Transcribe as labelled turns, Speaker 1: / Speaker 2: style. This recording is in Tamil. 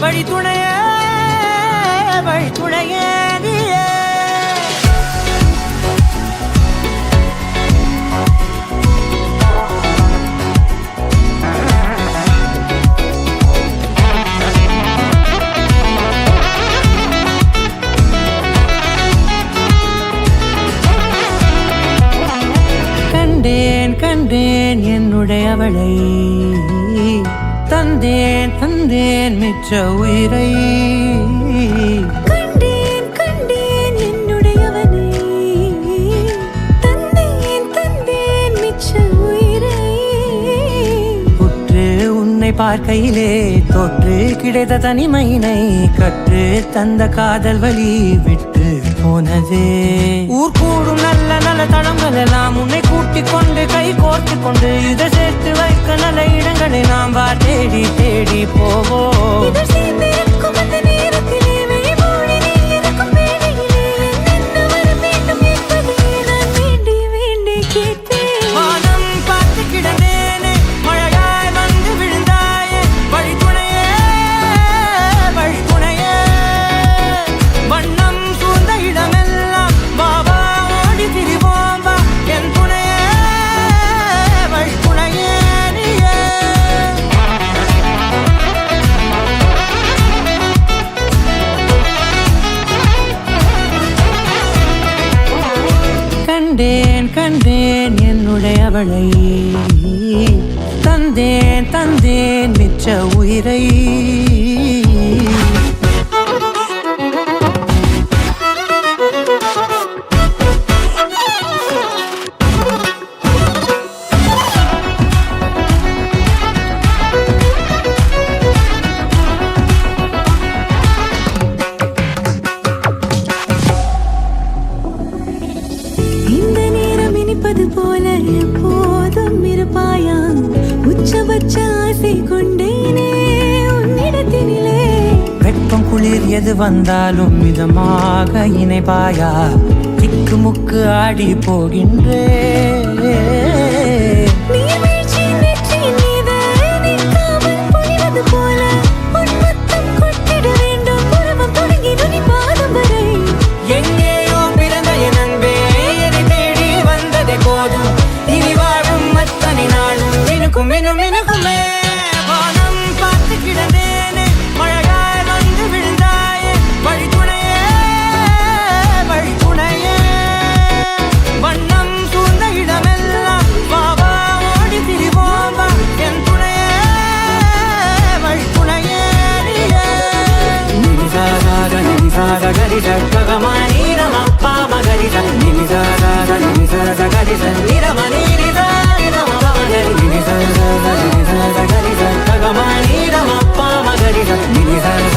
Speaker 1: வழி துணையே வழி துணையே நீயே. கண்டேன் கண்டேன் என்னுடையவளை, தந்தேன் தந்தேன் மிச்ச உயிரை.
Speaker 2: கண்டேன் கண்டேன் என்னுடையவனை, தந்தேன் தந்தேன் மிச்ச உயிரை.
Speaker 1: உற்று உன்னை பார்க்கையிலே தொற்று கிடைத்த தனிமையினை கற்று தந்த காதல் வழி விட்டு போனதே. ஊர் கூடும் நல்ல நல்ல தளங்கள் எல்லாம் உன்னை கூட்டிக் கொண்டு கை கோர்த்து கொண்டு இதை சேர்த்து வைக்க நல்ல இடங்களை நாம் வா தேடி தேடி போவோம்.
Speaker 2: இதழ் சேர்ந்திருக்கும் அந்த நேரத்திலே விழிமூடி நீ இருக்கும் வேளையிலே என்னென்ன வர வேண்டும் என்பதை நான் வேண்டி வேண்டி கேட்டேன்.
Speaker 1: வானம் பார்த்து கிடந்தேனே, மழையாய் வந்து விழுந்தாயே, வழி துணையே வழி துணையே. வண்ணம் சூழ்ந்த இடமெல்லாம் பாபா ஓடி திரிவோம் வா என் துணையே வழி துணையே நீயே. கண்டேன் கண்டேன் என்னுடையவளை, தந்தேன் தந்தேன் மிச்ச உயிரை.
Speaker 2: இந்த நேரம் இனிப்பது போல எப்போதும் இருப்பாயா, உச்சபட்ச ஆசை கொண்டேனே உன்னிடத்தினிலே.
Speaker 1: வெப்பம் குளிர் எது வந்தாலும் மிதமாக இணைப்பாயா, திக்கு முக்கு ஆடி போகின்றே.
Speaker 2: நீர்வீழ்ச்சி நெற்றியின் மீது நிற்காமல் பொழிவது போல உன் முத்தம் கொட்டிட வேண்டும் உருவம் தொடங்கி நுனி பாதம் வரை.
Speaker 1: எங்கேயோ பிறந்த என் அன்பே என்னை தேடி வந்ததே போதும், இனி வாழும் அத்தனை நாளும் மினுக்கும் மினும் மினுக்குமே. வானம் பார்த்து கிடந்தேனே, மழையாய் வந்து விழுந்தாயே, வழி துணையே வழி துணையே. வண்ணம் சூழ்ந்த இடமெல்லாம் பாபா ஓடி திரிவோம் வா என் துணையே வழி துணையே நீயே. நினிசாக நினிசாக கரிச ககமானி ரமப்பா மகரிச நினிசாக நினிசாக கரிச நிரமணி நிசா நிரமகரி நினிசாக நினிசாக கரிச ககமானி ரமப்பா மகரிச நினிசாக